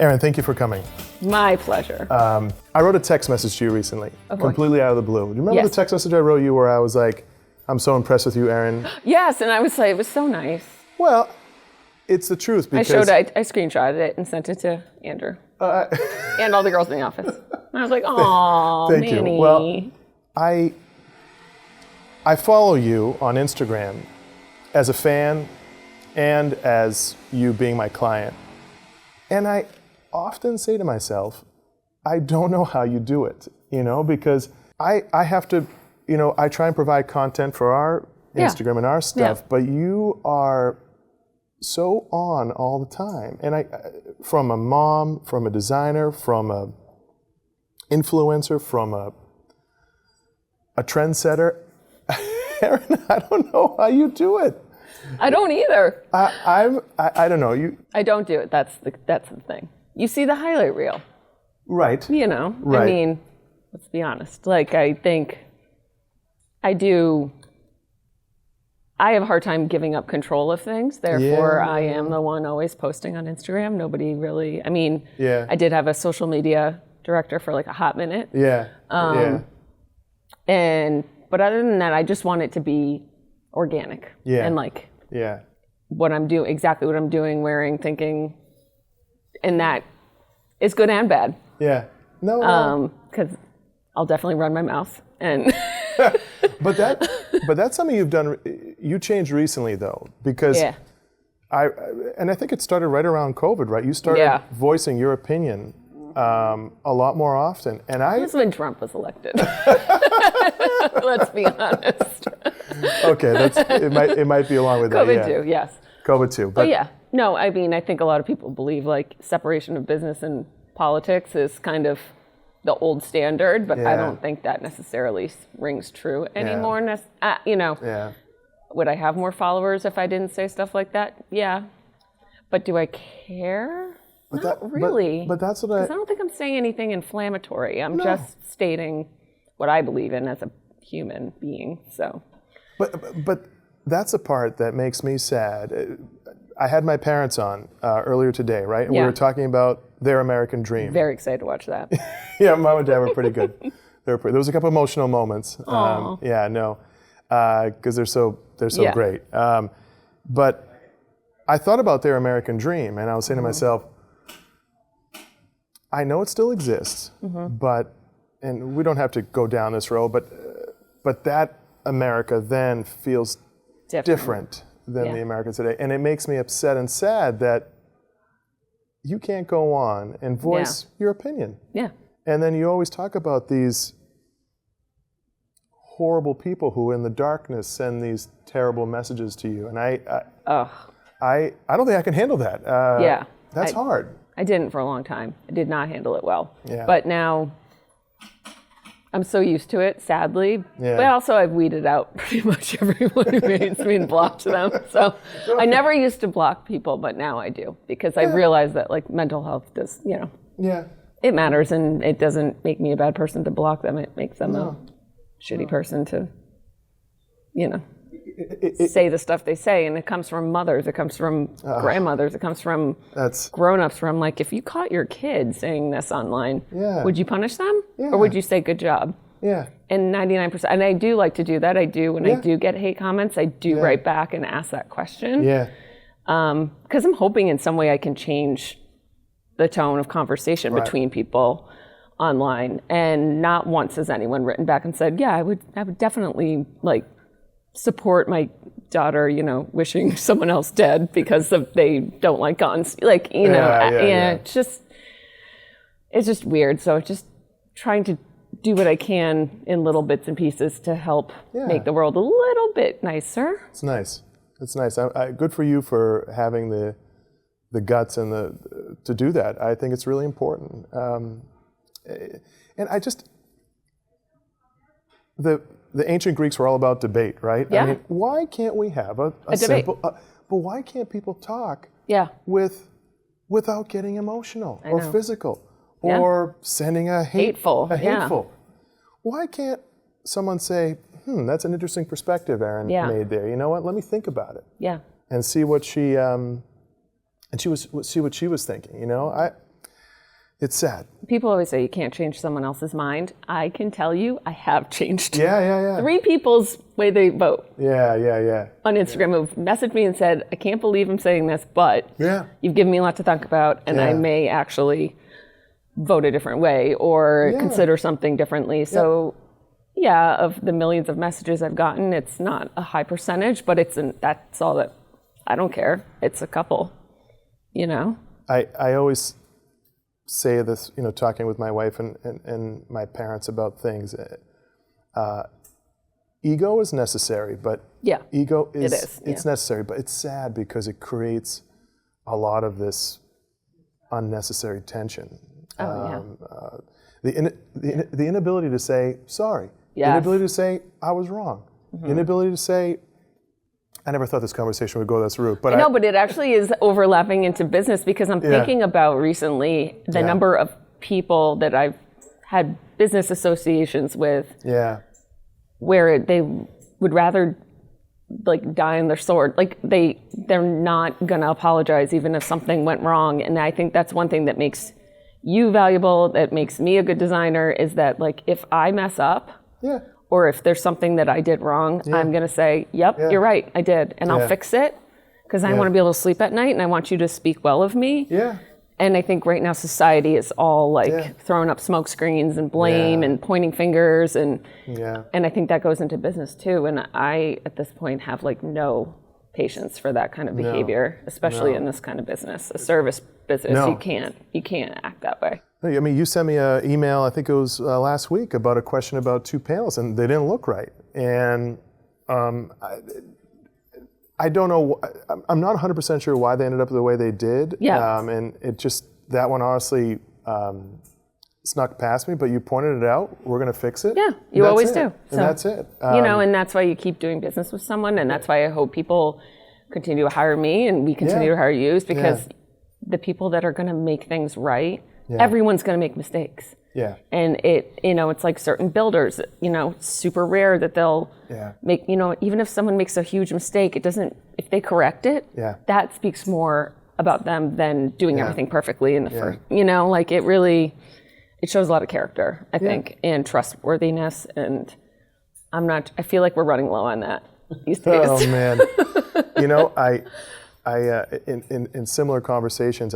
Erin, thank you for coming. My pleasure. I wrote a text message to you recently, completely out of the blue. Do you remember Yes. the text message I wrote you where I was like, I'm so impressed with you, Erin? Yes, and I was like, it was so nice. Well, it's the truth because... I screenshotted it and sent it to Andrew and all the girls in the office. And I was like, "Aw, Thank Manny." you. Well, I follow you on Instagram as a fan and as you being my client. And I often say to myself, I don't know how you do it, because I have to, I try and provide content for our Instagram and our stuff, but you are so on all the time. And from a mom, from a designer, from a influencer, from a trendsetter, Erin, I don't know how you do it. I don't either. I don't know. I don't do it. That's the thing. You see the highlight reel. Right. Right. I mean, let's be honest. Like, I think I have a hard time giving up control of things. Therefore, I am the one always posting on Instagram. Nobody really, I did have a social media director for like a hot minute. But other than that, I just want it to be organic. And like, what I'm doing, exactly what I'm doing, wearing, thinking, and that is good and bad. Yeah. No. Because I'll definitely run my mouth and. But that's something you've done. You changed recently though, because I think it started right around COVID, right? You started voicing your opinion a lot more often, and That's when Trump was elected. Let's be honest. Okay, it might be along with COVID that. too, yes. COVID too, but no. I mean, I think a lot of people believe like separation of business and politics is kind of the old standard, but I don't think that necessarily rings true anymore. Would I have more followers if I didn't say stuff like that? Yeah. But do I care? Not really. But that's what I don't think I'm saying anything inflammatory. I'm just stating what I believe in as a human being. So. But that's a part that makes me sad. I had my parents on earlier today, right? And we were talking about their American dream. Very excited to watch that. Yeah, Mom and Dad were pretty good. There was a couple emotional moments. Because they're so great. But I thought about their American dream, and I was saying to myself, I know it still exists, and we don't have to go down this road, but that America then feels different than the America today. And it makes me upset and sad that you can't go on and voice your opinion. Yeah. And then you always talk about these horrible people who in the darkness send these terrible messages to you. And I don't think I can handle that. That's hard. I didn't for a long time. I did not handle it well. Yeah. But now I'm so used to it, sadly. Yeah. But also I've weeded out pretty much everyone who hates me and blocked them. So I never used to block people, but now I do. Because I realize that like mental health does, it matters, and it doesn't make me a bad person to block them. It makes them a shitty person to, say the stuff they say. And it comes from mothers, it comes from grandmothers, it comes from grown-ups, where I'm like, if you caught your kid saying this online, would you punish them? Or would you say good job? Yeah. And 99%, and I do like to do that. I do, when I do get hate comments, I do write back and ask that question. Yeah. Because I'm hoping in some way I can change the tone of conversation between people online. And not once has anyone written back and said, I would definitely like support my daughter, wishing someone else dead because they don't like guns. Like, it's just weird. So just trying to do what I can in little bits and pieces to help make the world a little bit nicer. It's nice. It's nice. Good for you for having the guts and to do that. I think it's really important. And I just, the ancient Greeks were all about debate, right? Yeah. I mean, why can't we have a simple, but why can't people talk without getting emotional or physical or sending a hateful? Why can't someone say, that's an interesting perspective Erin made there. You know what? Let me think about it. Yeah. And see what she was thinking. It's sad. People always say you can't change someone else's mind. I can tell you, I have changed. Yeah. 3 people's way they vote. Yeah. On Instagram have messaged me and said, I can't believe I'm saying this, but you've given me a lot to think about, and I may actually vote a different way or consider something differently. So, of the millions of messages I've gotten, it's not a high percentage, but that's all that, I don't care. It's a couple, you know? I always say this, you know, talking with my wife and my parents about things. Ego is necessary, but ego it's necessary, but it's sad because it creates a lot of this unnecessary tension. The inability to say sorry, the inability to say I was wrong, the inability to say I never thought this conversation would go this route, but but it actually is overlapping into business because I'm thinking about recently the number of people that I've had business associations with, where they would rather like die on their sword, like they're not gonna apologize even if something went wrong, and I think that's one thing that makes you valuable, that makes me a good designer, is that like if I mess up. Or if there's something that I did wrong, I'm going to say, yep, you're right, I did. And I'll fix it because I want to be able to sleep at night and I want you to speak well of me. And I think right now society is all like throwing up smoke screens and blame and pointing fingers. And I think that goes into business too. And I, at this point, have like no patience for that kind of behavior, especially in this kind of business, a service business. You can't act that way. I mean, you sent me an email, I think it was last week, about a question about 2 panels, and they didn't look right. And I don't know, I'm not 100% sure why they ended up the way they did. And it just, that one honestly snuck past me, but you pointed it out, we're going to fix it. You always do. And that's it. You know, and that's why you keep doing business with someone, and that's why I hope people continue to hire me and we continue to hire you, is because the people that are going to make things right, everyone's going to make mistakes. And it's like certain builders, super rare that they'll make, even if someone makes a huge mistake, if they correct it, that speaks more about them than doing everything perfectly in the first, it shows a lot of character, I think, and trustworthiness. And I feel like we're running low on that these days. Oh man. In similar conversations,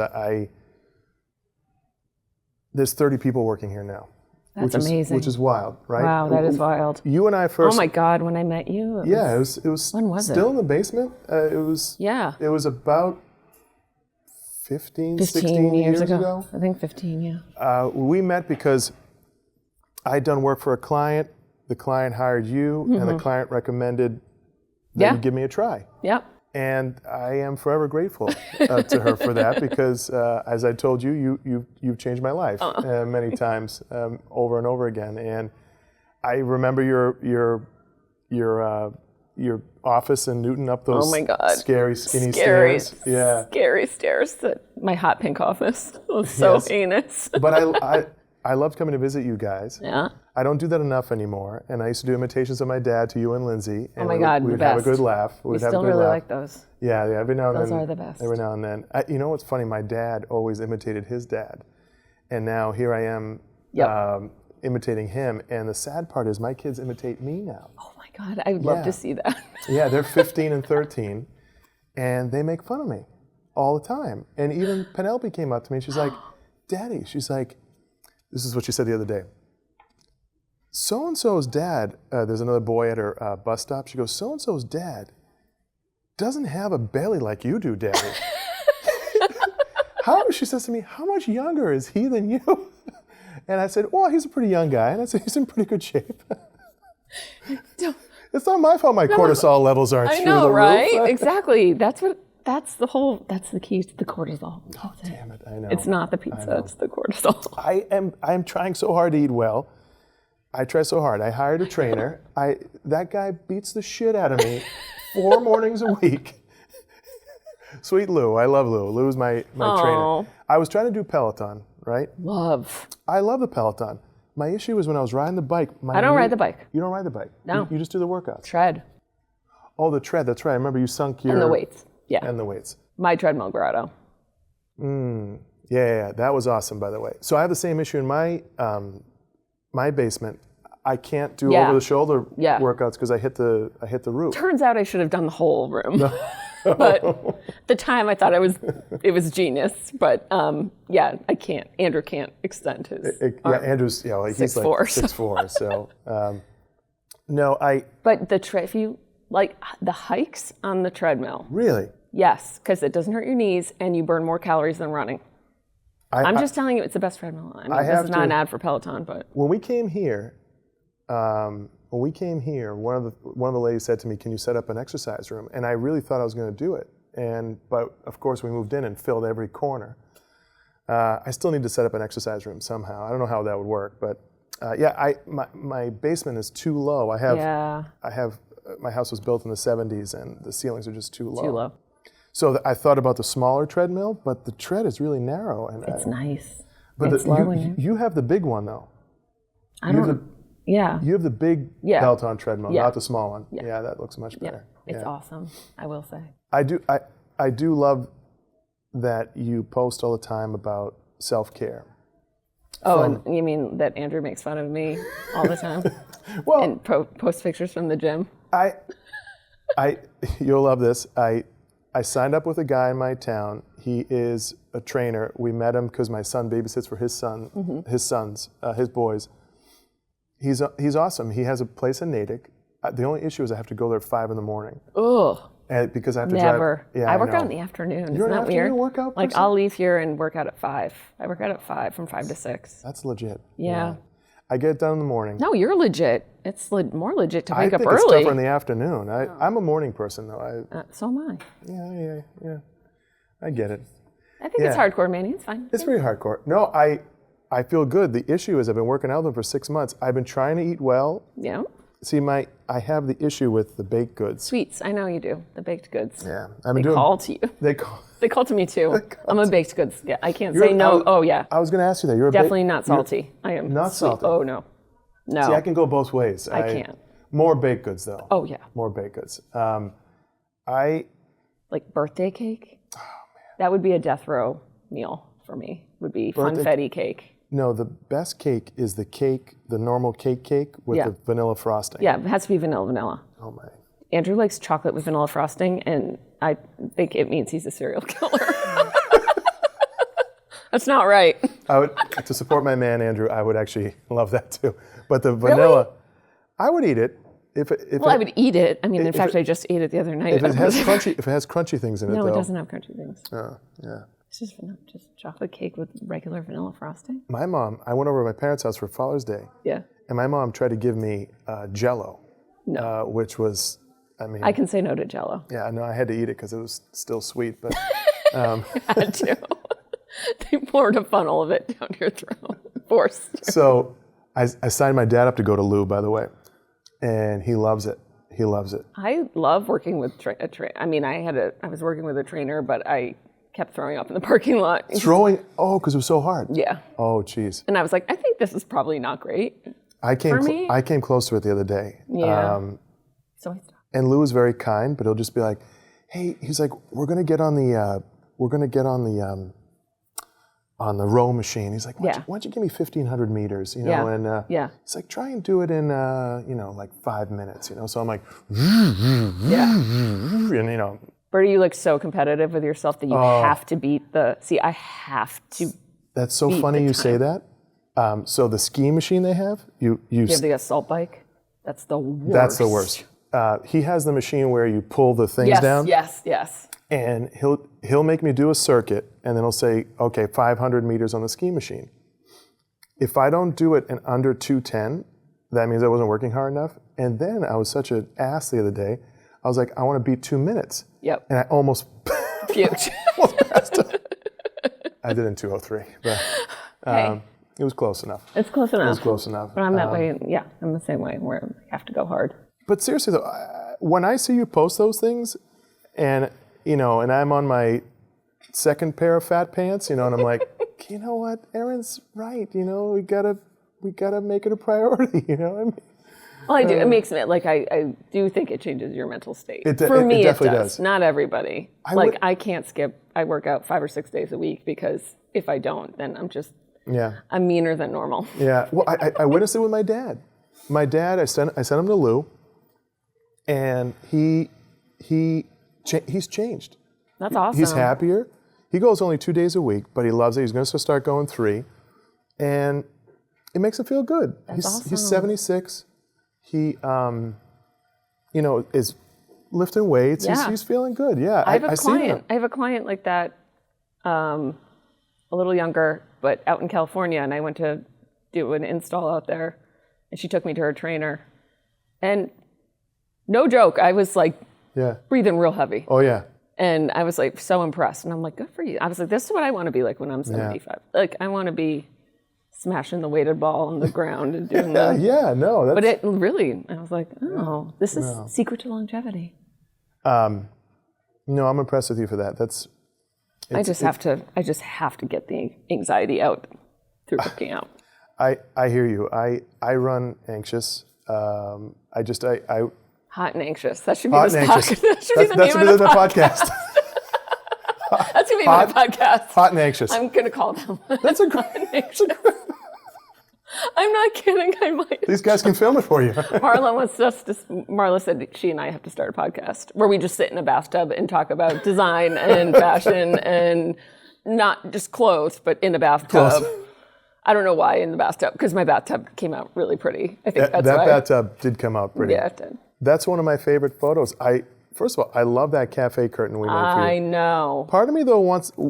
there's 30 people working here now. That's amazing. Which is wild, right? Wow, that is wild. You and I first. Oh my God, when I met you. It was. When was it? Still in the basement. It was. It was about 15 16 years ago. I think 15, we met because I'd done work for a client. The client hired you, and the client recommended that you give me a try. And I am forever grateful to her for that because, as I told you, you've changed my life many times over and over again. And I remember your office in Newton up those scary, skinny stairs. Scary stairs. My hot pink office. It was so heinous. But I loved coming to visit you guys. I don't do that enough anymore. And I used to do imitations of my dad to you and Lindsay. And we'd have a good laugh. We still really like those. Every now and then. Those are the best. Every now and then. You know what's funny? My dad always imitated his dad. And now here I am imitating him. And the sad part is my kids imitate me now. Oh my God, I'd love to see that. They're 15 and 13. And they make fun of me all the time. And even Penelope came up to me and she's like, Daddy, she's like, this is what she said the other day. So-and-so's dad, there's another boy at her bus stop. She goes, so-and-so's dad doesn't have a belly like you do, Daddy. She says to me, how much younger is he than you? And I said, well, he's a pretty young guy. And I said, he's in pretty good shape. It's not my fault my cortisol levels aren't through the roof. I know, right? Exactly. That's the key to the cortisol. Oh, damn it, I know. It's not the pizza, it's the cortisol. I am trying so hard to eat well. I try so hard. I hired a trainer. That guy beats the shit out of me 4 mornings a week. Sweet Lou. I love Lou. Lou's my trainer. I was trying to do Peloton, right? I love the Peloton. My issue was when I was riding the bike. I don't ride the bike. You don't ride the bike? No. You just do the workouts? Tread. Oh, the tread. That's right. I remember you sunk your... And the weights. And the weights. My treadmill grotto. Yeah, that was awesome, by the way. So I have the same issue in my basement. I can't do over the shoulder workouts because I hit the roof. Turns out I should have done the whole room. But at the time I thought it was genius. But I can't. Andrew can't extend his arm. Andrew's he's 6'4", like 6'4", so no, But if you like the hikes on the treadmill. Really? Yes, because it doesn't hurt your knees and you burn more calories than running. I'm just telling you, it's the best treadmill. I mean, this is not an ad for Peloton, but when we came here, one of the ladies said to me, "Can you set up an exercise room?" And I really thought I was going to do it, but of course we moved in and filled every corner. I still need to set up an exercise room somehow. I don't know how that would work, but my basement is too low. I have my house was built in the 70s, and the ceilings are just too low. Too low. So I thought about the smaller treadmill, but the tread is really narrow. And it's nice. But you have the big one, though. Yeah. You have the big Peloton treadmill, not the small one. Yeah, that looks much better. It's awesome, I will say. I do love that you post all the time about self-care. Oh, and you mean that Andrew makes fun of me all the time? Well, and post pictures from the gym? You'll love this. I signed up with a guy in my town. He is a trainer. We met him because my son babysits for his boys. He's awesome. He has a place in Natick. The only issue is I have to go there at 5 in the morning. Ugh. Because I have to Never. drive. Yeah, I work out in the afternoon. You're Isn't that weird? Workout person? Like I'll leave here and work out at 5. I work out at 5 from 5 to 6. That's legit. Yeah. I get it done in the morning. No, you're legit. It's more legit to wake up I think early. it's tougher in the afternoon. I'm a morning person, though. So am I. Yeah. I get it. I think it's hardcore, Manny. It's fine. It's pretty hardcore. No, I feel good. The issue is I've been working out with them for 6 months. I've been trying to eat well. Yeah. See, I have the issue with the baked goods. Sweets, I know you do. The baked goods. Yeah. They call to you. They call to me too. I'm a baked goods. Yeah, I can't say no. I was going to ask you that. You're definitely not salty. I am not sweet. salty. Oh no. See, I can go both ways. I can't. More baked goods though. Oh yeah. More baked goods. Like birthday cake. Oh man. That would be a death row meal for me. Would be funfetti cake. No, the best cake is the normal cake with the vanilla frosting. Yeah, it has to be vanilla. Oh my. Andrew likes chocolate with vanilla frosting, and I think it means he's a serial killer. That's not right. To support my man Andrew, I would actually love that too. But the vanilla, really? I would eat it. I would eat it. I mean, in fact, I just ate it the other night. If it has crunchy things in it, though. No, it doesn't have crunchy things. Oh, yeah. It's just chocolate cake with regular vanilla frosting. My mom, I went over to my parents' house for Father's Day. Yeah. And my mom tried to give me Jell-O. No. Which was, I can say no to Jell-O. Yeah, no, I had to eat it because it was still sweet, but. You had to. They poured a funnel of it down your throat. Forced. So I signed my dad up to go to Lou, by the way, and he loves it. He loves it. I love working with a trainer. I mean, I was working with a trainer, but I kept throwing up in the parking lot. Because it was so hard. Yeah. Oh, geez. And I was like, I think this is probably not great. I came close to it the other day. Yeah. So I stopped. And Lou was very kind, but he'll just be like, "Hey," he's like, "We're gonna get on the row machine." He's like, "Why don't you give me 1,500 meters?" You know, and he's like, "Try and do it in like 5 minutes." You know, so I'm like, and you know. But are you like so competitive with yourself that you have to beat the? See, I have to. That's so funny you say that. So the ski machine they have, you have the assault bike. That's the worst. That's the worst. He has the machine where you pull the things down. Yes. And he'll make me do a circuit, and then he'll say, "Okay, 500 meters on the ski machine." If I don't do it in under 2:10, that means I wasn't working hard enough. And then I was such an ass the other day. I was like, I want to beat 2 minutes. Yep. And I almost puked. I did in 2:03, but it was close enough. It's close enough. It was close enough. But I'm that way. Yeah, I'm the same way where I have to go hard. But seriously though, when I see you post those things, and and I'm on my second pair of fat pants, and I'm like, you know what, Erin's right. We gotta make it a priority. You know what I mean? Well, I do. It makes me, like, I do think it changes your mental state. For me, it does. Not everybody. I can't skip. I work out 5 or 6 days a week because if I don't, then I'm meaner than normal. Yeah. Well, I witnessed it with my dad. My dad, I sent him to Lou, and he's changed. That's awesome. He's happier. He goes only 2 days a week, but he loves it. He's going to start going 3, and it makes him feel good. That's awesome. He's 76. He, is lifting weights. Yeah. He's feeling good. Yeah, I have a client like that, a little younger, but out in California, and I went to do an install out there, and she took me to her trainer, and no joke, I was like breathing real heavy. Oh yeah. And I was like so impressed, and I'm like, good for you. I was like, this is what I want to be like when I'm 75. Yeah. Like, I want to be smashing the weighted ball on the ground and doing that. Yeah, no. But it really, I was like, oh, this is secret to longevity. No, I'm impressed with you for that. I just have to get the anxiety out through working out. I hear you. I run anxious. Hot and anxious. That should be Hot the and anxious. That should be the podcast. That's gonna be my podcast. Hot and anxious. I'm gonna call them. That's a great. I'm not kidding. I might. These guys can film it for you. Marla said she and I have to start a podcast where we just sit in a bathtub and talk about design and fashion and not just clothes, but in a bathtub. I don't know why in the bathtub, because my bathtub came out really pretty. I think that's why. That bathtub did come out pretty. Yeah, it did. That's one of my favorite photos. First of all, I love that cafe curtain we made for you. I know. Part of me, though,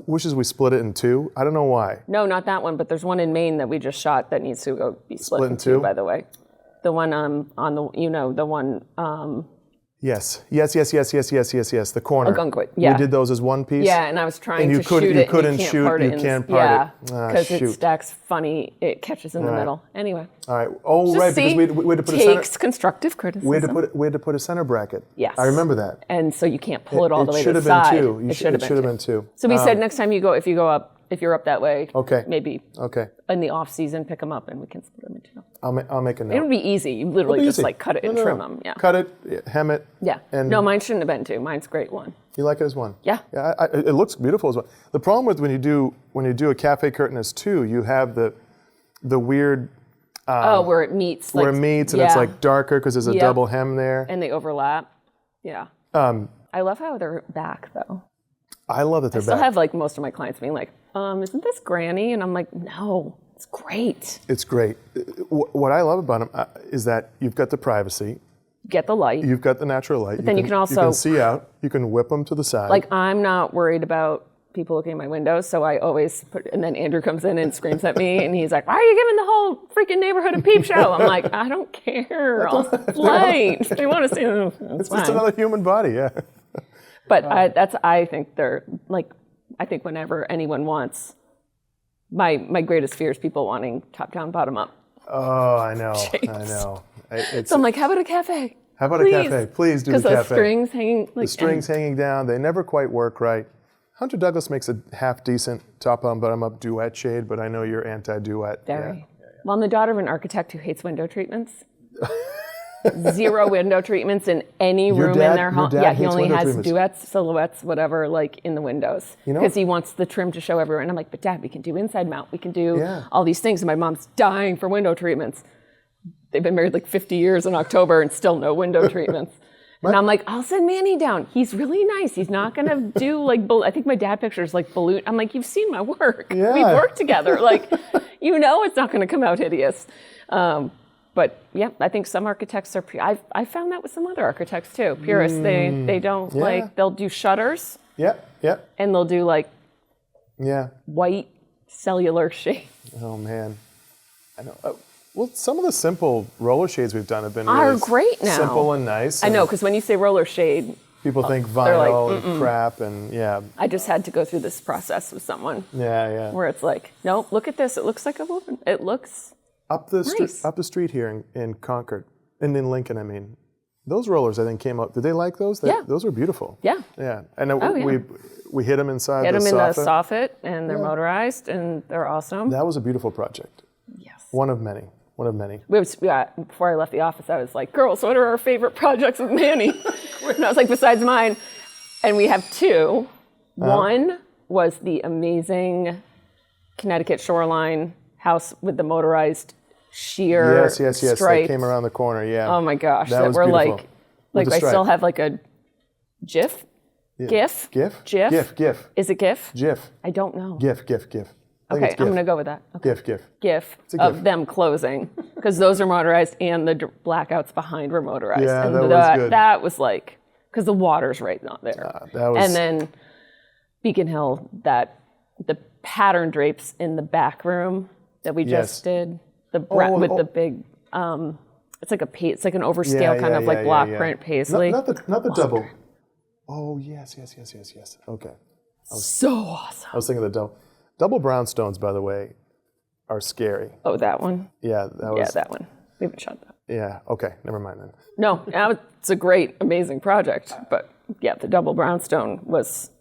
wishes we split it in 2. I don't know why. No, not that one, but there's one in Maine that we just shot that needs to be split in 2, by the way. The one on the one... Yes. The corner. Ogunquit, yeah. We did those as one piece. Yeah, and I was trying to shoot it. You can't part it. Because it stacks funny. It catches in the middle. Anyway. All right. Oh, right, because we had to put a center. Takes constructive criticism. We had to put a center bracket. Yes. I remember that. And so you can't pull it all the way to the side. It should have been 2. So we said next time if you're up that way, maybe in the off season, pick them up and we can split them in 2. I'll make a note. It'll be easy. You literally just like cut it and trim them. Yeah. Cut it, hem it. Yeah. No, mine shouldn't have been 2. Mine's great 1. You like it as 1? Yeah. Yeah. It looks beautiful as 1. The problem with when you do a cafe curtain as 2, you have the weird. Where it meets. Where it meets and it's like darker because there's a double hem there. And they overlap. Yeah. I love how they're back though. I love that they're back. I still have like most of my clients being like, isn't this granny? And I'm like, no, it's great. It's great. What I love about them is that you've got the privacy. Get the light. You've got the natural light. But then you can also... You can see out. You can whip them to the side. Like, I'm not worried about people looking at my windows, so I always put... And then Andrew comes in and screams at me, and he's like, why are you giving the whole freaking neighborhood a peep show? I'm like, I don't care. I'll light. They want to see them. It's just another human body, yeah. But I think they're, like, I think whenever anyone wants... My greatest fear is people wanting top down, bottom up. Oh, I know. Shapes. I know. So I'm like, how about a cafe? How about a cafe? Please do the cafe. Because the strings hanging... the strings hanging down, they never quite work right. Hunter Douglas makes a half-decent top-down, bottom-up duet shade, but I know you're anti-duet. Very. Yeah. Well, I'm the daughter of an architect who hates window treatments. 0 window treatments in any room in their home. Yeah, he only has duets, silhouettes, whatever, like in the windows. Because he wants the trim to show everywhere. And I'm like, but Dad, we can do inside mount. We can do all these things. And my mom's dying for window treatments. They've been married like 50 years in October and still no window treatments. And I'm like, I'll send Manny down. He's really nice. He's not going to do like, I think my dad pictures like balloon. I'm like, you've seen my work. Yeah. We've worked together. Like, it's not going to come out hideous. But yeah, I think some architects are, I found that with some other architects too. Purists, they don't they'll do shutters. Yeah. And they'll do like white cellular shade. Oh man. I know. Well, some of the simple roller shades we've done have been really great now. Simple and nice. I know, because when you say roller shade, people think vinyl and crap and I just had to go through this process with someone. Yeah. Where it's like, nope, look at this. It looks like a woman. It looks up the street here in Concord, and in Lincoln, I mean. Those rollers, I think, came up. Did they like those? Those were beautiful. Yeah. Yeah. And we hit them inside the soffit. Hit them in the soffit, and they're motorized, and they're awesome. That was a beautiful project. Yes. One of many. One of many. Before I left the office, I was like, girls, what are our favorite projects with Manny? And I was like, besides mine. And we have two. One was the amazing Connecticut shoreline house with the motorized sheer yes. striped. That came around the corner. Yeah. Oh my gosh, that was were beautiful. like I still have like a GIF. Yeah. GIF. GIF. GIF. GIF. Is it GIF? GIF. I don't know. GIF. Okay, I'm gonna go with that. Okay. GIF. GIF of them closing because those are motorized and the blackouts behind were motorized. Yeah, and that was good. That was like because the water's right not there. That was. And then Beacon Hill, the pattern drapes in the back room that we just did. The the big. It's like an overscale kind of like block print paisley. Not the double. Oh yes. Okay. So awesome. I was thinking of the double. Double brownstones, by the way, are scary. Oh, that one? Yeah, that one. We haven't shot that. Yeah, okay, never mind then. No, it's a great, amazing project, but yeah, the double brownstone was...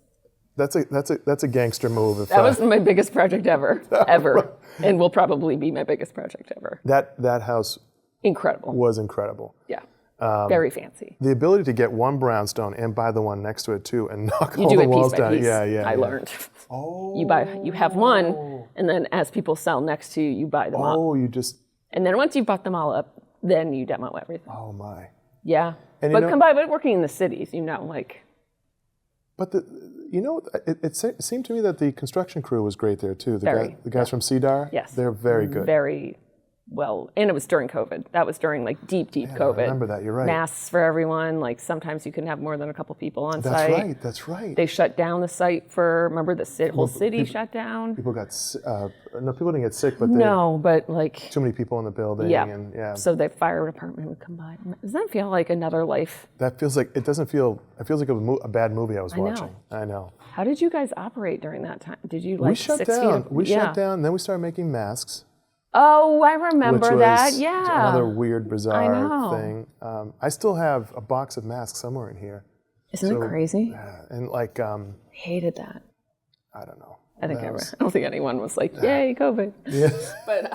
That's a gangster move. That was my biggest project ever, and will probably be my biggest project ever. That house... Incredible. Was incredible. Yeah. Very fancy. The ability to get one brownstone and buy the one next to it too, and knock all the walls down. Yeah. I learned. Oh. You have one, and then as people sell next to you, you buy them up. Oh, you just. And then once you've bought them all up, then you demo everything. Oh my. Yeah. And but combined with working in the cities, like. But it seemed to me that the construction crew was great there too. The guys from CEDAR. Yes. They're very good. Very. Well, and it was during COVID. That was during like deep COVID. I remember that. You're right. Masks for everyone. Like sometimes you couldn't have more than a couple people on site. That's right. They shut down the site for. Remember the whole city shut down. People got people didn't get sick, but but like too many people in the building. Yeah. So the fire department would come by. Does that feel like another life? That feels like it doesn't feel. It feels like a bad movie I was watching. I know. How did you guys operate during that time? Did you We shut down. We shut down. Then we started making masks. Oh, I remember that. Yeah. Another weird, bizarre thing. I still have a box of masks somewhere in here. Isn't it crazy? Yeah, and like. Hated that. I don't know. I don't think anyone was like, "Yay, COVID." Yeah. But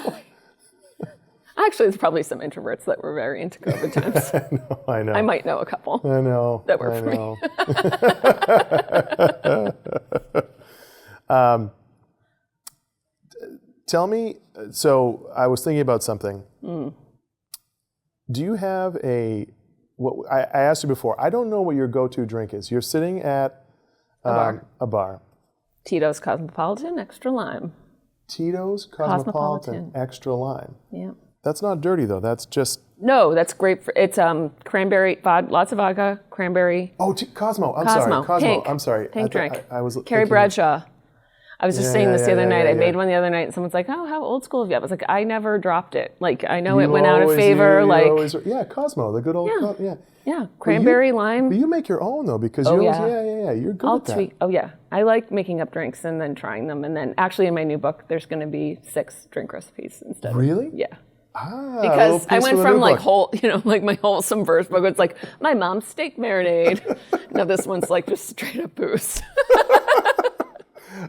actually, there's probably some introverts that were very into COVID times. I know. I might know a couple. I know. That were for me. Tell me, so I was thinking about something. Do you have I asked you before, I don't know what your go-to drink is. You're sitting at a bar. Tito's Cosmopolitan Extra Lime. Tito's Cosmopolitan Extra Lime. Yeah. That's not dirty though, that's just... No, that's great. It's cranberry, lots of vodka, cranberry. Oh, Cosmo, I'm sorry. Cosmo, pink. I'm sorry. Pink drink. I was Carrie Bradshaw. I was just saying this the other night. I made one the other night, and someone's like, "Oh, how old school have you?" I was like, "I never dropped it. Like, I know it went out of favor. Cosmo, the good old yeah, cranberry lime." But you make your own though, because you're good at that. Oh yeah, I like making up drinks and then trying them, and then actually in my new book, there's going to be 6 drink recipes instead. Really? Yeah. Because I went from like like my wholesome verse book. It's like my mom's steak marinade. Now this one's like just straight up booze.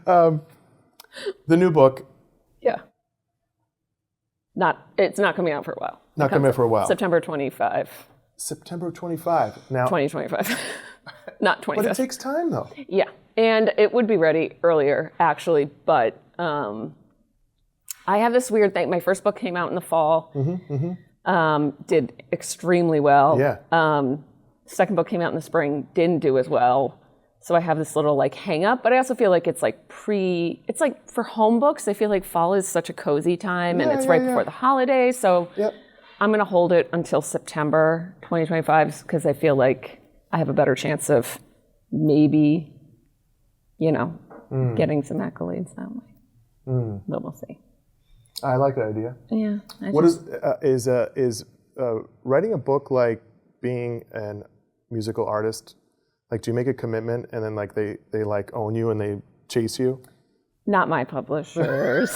The new book. Yeah. It's not coming out for a while. Not coming out for a while. September 25. September 25. Now 2025. Not 25. But it takes time though. Yeah. And it would be ready earlier actually, but I have this weird thing. My first book came out in the fall. Did extremely well. Yeah. Second book came out in the spring, didn't do as well. So I have this little like hang up, but I also feel like it's like it's like for home books, I feel like fall is such a cozy time and it's right before the holidays. So I'm going to hold it until September 2025 because I feel like I have a better chance of maybe, getting some accolades that way. But we'll see. I like that idea. Yeah. What is writing a book like being a musical artist? Like, do you make a commitment and then like they like own you and they chase you? Not my publishers.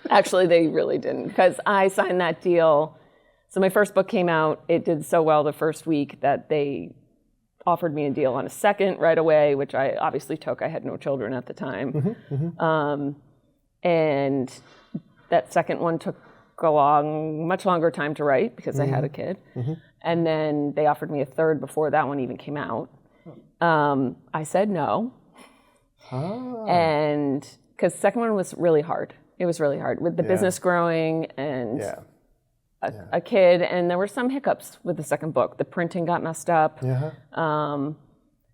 Actually, they really didn't because I signed that deal. So my first book came out. It did so well the first week that they offered me a deal on a second right away, which I obviously took. I had no children at the time. And that second one took much longer time to write because I had a kid. And then they offered me a third before that one even came out. I said no. And because the second one was really hard. It was really hard with the business growing and a kid. And there were some hiccups with the second book. The printing got messed up.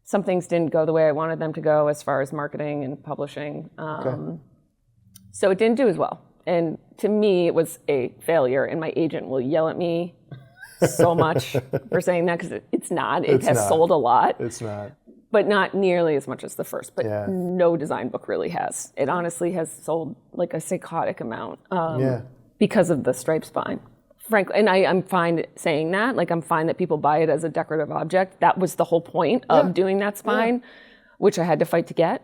Some things didn't go the way I wanted them to go as far as marketing and publishing. So it didn't do as well. And to me, it was a failure. And my agent will yell at me so much for saying that because it's not. It has sold a lot. It's not. But not nearly as much as the first. But no design book really has. It honestly has sold like a psychotic amount because of the stripe spine. Frankly, and I'm fine saying that. Like, I'm fine that people buy it as a decorative object. That was the whole point of doing that spine, which I had to fight to get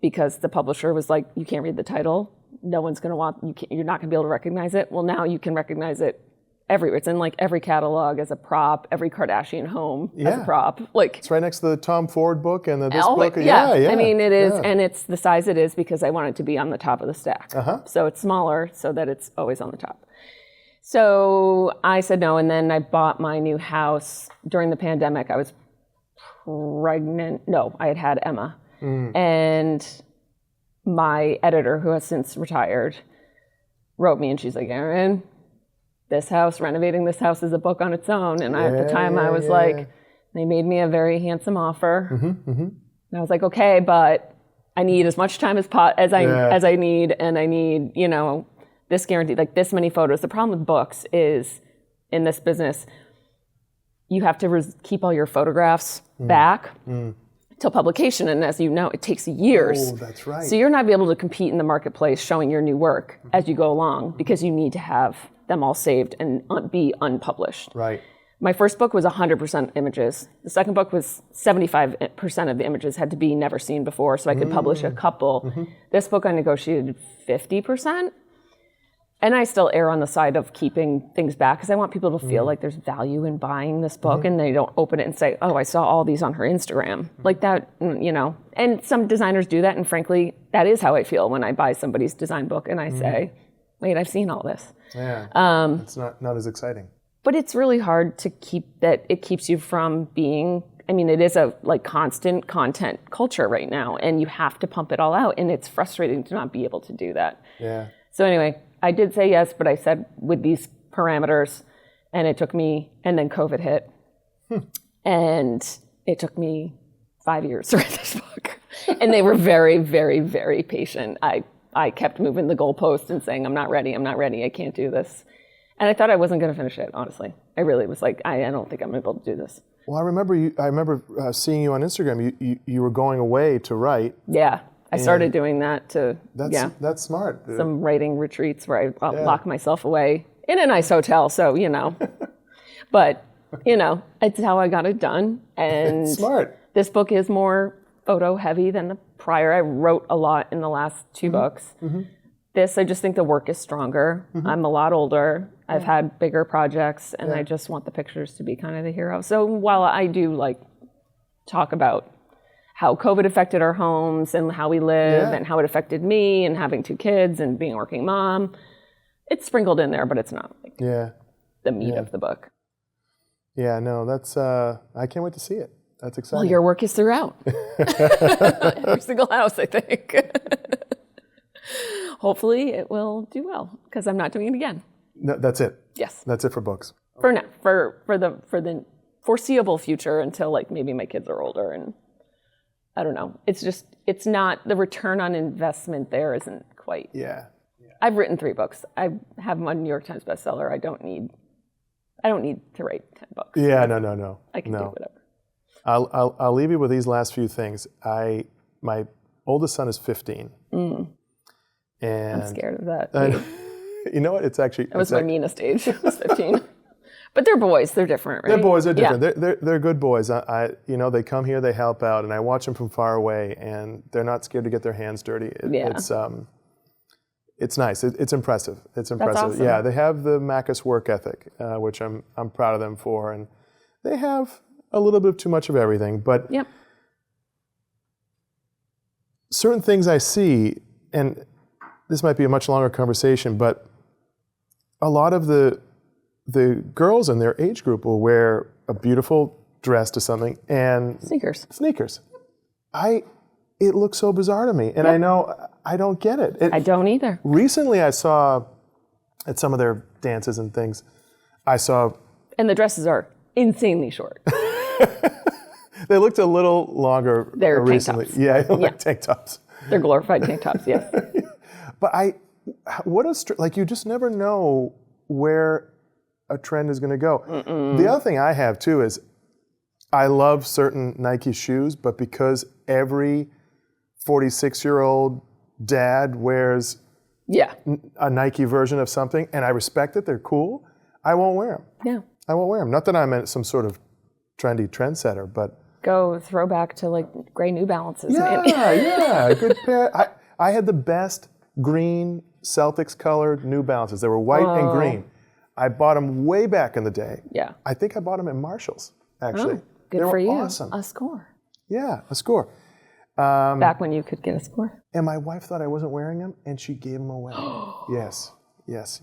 because the publisher was like, you can't read the title. No one's going to you're not going to be able to recognize it. Well, now you can recognize it everywhere. It's in like every catalog as a prop, every Kardashian home as a prop. Like, it's right next to the Tom Ford book and this book. I mean, it is, and it's the size it is because I want it to be on the top of the stack. So it's smaller so that it's always on the top. So I said no, and then I bought my new house during the pandemic. I was pregnant. No, I had Emma. And my editor, who has since retired, wrote me and she's like, Erin, renovating this house is a book on its own. And at the time I was like, they made me a very handsome offer. And I was like, okay, but I need as much time as I need, and I need, this guarantee, like this many photos. The problem with books is in this business, you have to keep all your photographs back till publication. And as you know, it takes years. Oh, that's right. So you're not able to compete in the marketplace showing your new work as you go along because you need to have them all saved and be unpublished. Right. My first book was 100% images. The second book was 75% of the images had to be never seen before, so I could publish a couple. This book I negotiated 50%. And I still err on the side of keeping things back because I want people to feel like there's value in buying this book and they don't open it and say, oh, I saw all these on her Instagram. Like that, And some designers do that, and frankly, that is how I feel when I buy somebody's design book and I say, wait, I've seen all this. Yeah, it's not as exciting. But it's really hard to keep that. It keeps you from being, it is a constant content culture right now, and you have to pump it all out, and it's frustrating to not be able to do that. Yeah. So anyway, I did say yes, but I said with these parameters, and it took me, and then COVID hit, and it took me 5 years to write this book. And they were very, very, very patient. I kept moving the goalpost and saying, I'm not ready, I can't do this. And I thought I wasn't going to finish it, honestly. I really was like, I don't think I'm able to do this. Well, I remember seeing you on Instagram. You were going away to write. Yeah. I started doing that That's smart. Some writing retreats where I lock myself away in a nice hotel. So, but, it's how I got it done. And smart. This book is more photo heavy than the prior. I wrote a lot in the last two books. This, I just think the work is stronger. I'm a lot older. I've had bigger projects, and I just want the pictures to be kind of the hero. So while I do talk about how COVID affected our homes and how we live and how it affected me and having 2 kids and being a working mom, it's sprinkled in there, but it's not the meat of the book. Yeah, no, that's, I can't wait to see it. That's exciting. Well, your work is throughout. Every single house, I think. Hopefully it will do well because I'm not doing it again. No, that's it. Yes. That's it for books. For now, for the foreseeable future until maybe my kids are older, and I don't know. It's not, the return on investment there isn't quite. Yeah. I've written 3 books. I have one New York Times bestseller. I don't need to write 10 books. Yeah, no. I can do whatever. I'll leave you with these last few things. My oldest son is 15. And I'm scared of that. You know what? It's actually... That was my meanest age. I was 15. But they're boys. They're different, right? They're boys. They're different. Yeah. They're good boys. They come here, they help out, and I watch them from far away, and they're not scared to get their hands dirty. It's nice. It's impressive. It's impressive. That's awesome. Yeah, they have the Macus work ethic, which I'm proud of them for, and they have a little bit too much of everything. But certain things I see, and this might be a much longer conversation, but a lot of the girls in their age group will wear a beautiful dress to something and sneakers. It looks so bizarre to me, and I know I don't get it. I don't either. Recently, I saw at some of their dances and things, and the dresses are insanely short. They looked a little longer recently. Tank tops. Yeah, like tank tops. They're glorified tank tops, yes. But you just never know where a trend is going to go. Mm-mm. The other thing I have too is I love certain Nike shoes, but because every 46-year-old dad wears a Nike version of something, and I respect it, they're cool, I won't wear them. Yeah. I won't wear them. Not that I'm some sort of trendy trendsetter, but... Go throwback to like gray New Balances. Yeah, good pair. I had the best green Celtics colored New Balances. They were white and green. I bought them way back in the day. Yeah. I think I bought them at Marshall's, actually. Good they for were you. Awesome. A score. Yeah, a score. Back when you could get a score. And my wife thought I wasn't wearing them, and she gave them away. Yes,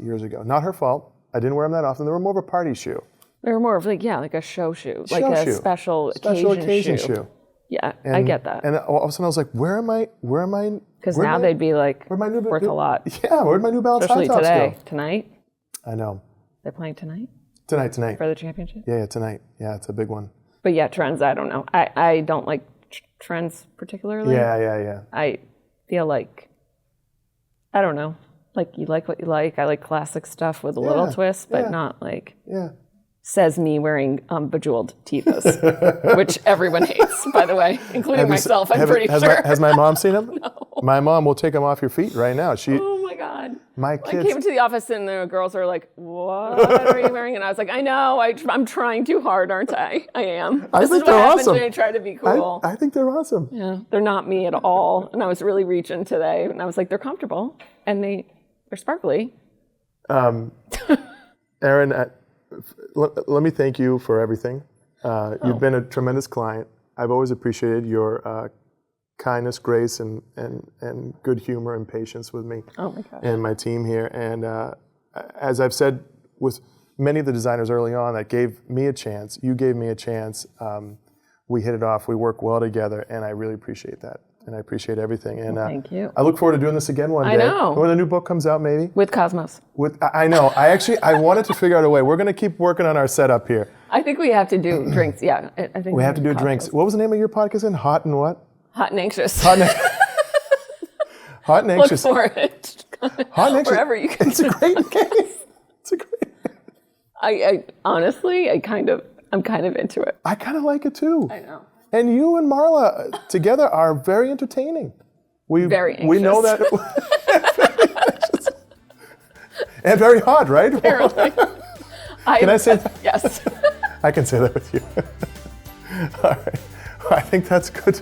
years ago. Not her fault. I didn't wear them that often. They were more of a party shoe. They were more of like a show shoe, like a special occasion shoe. Yeah, I get that. And all of a sudden I was like, where am I? Because now they'd be like worth a lot. Yeah, where'd my New Balance high tops today, go? Tonight. I know. They're playing tonight? Tonight. For the championship? Yeah, tonight. Yeah, it's a big one. But yeah, trends, I don't know. I don't like trends particularly. Yeah. I feel like, I don't know, like you like what you like. I like classic stuff with a little twist, but not like... Yeah. Says me wearing bejeweled Tevas, which everyone hates, by the way, including myself, I'm pretty sure. Has my mom seen them? No. My mom will take them off your feet right now. Oh my God. My kids. I came into the office and the girls are like, what are you wearing? And I was like, I know, I'm trying too hard, aren't I? I am. I think they're what awesome. happens when you try to be cool. I think they're awesome. Yeah, they're not me at all. And I was really reaching today. And I was like, they're comfortable and they're sparkly. Erin, let me thank you for everything. You've been a tremendous client. I've always appreciated your kindness, grace, and good humor and patience with me and my team here. And as I've said with many of the designers early on that gave me a chance, you gave me a chance. We hit it off. We work well together, and I really appreciate that. And I appreciate everything. And thank you. I look forward to doing this again one day. I know. When the new book comes out, maybe. With Cosmos. I know. I wanted to figure out a way. We're going to keep working on our setup here. I think we have to do drinks. Yeah, I think we have to do drinks. What was the name of your podcast again? Hot and what? Hot and Anxious. Hot and Anxious. Look for it. Hot and Anxious. Wherever you can. It's a great name. It's a great name. I honestly, I'm kind of into it. I kind of like it too. I know. And you and Marla together are very entertaining. Very anxious. We know that. And very hot, right? Apparently. Can I say that? Yes. I can say that with you. All right. I think that's good.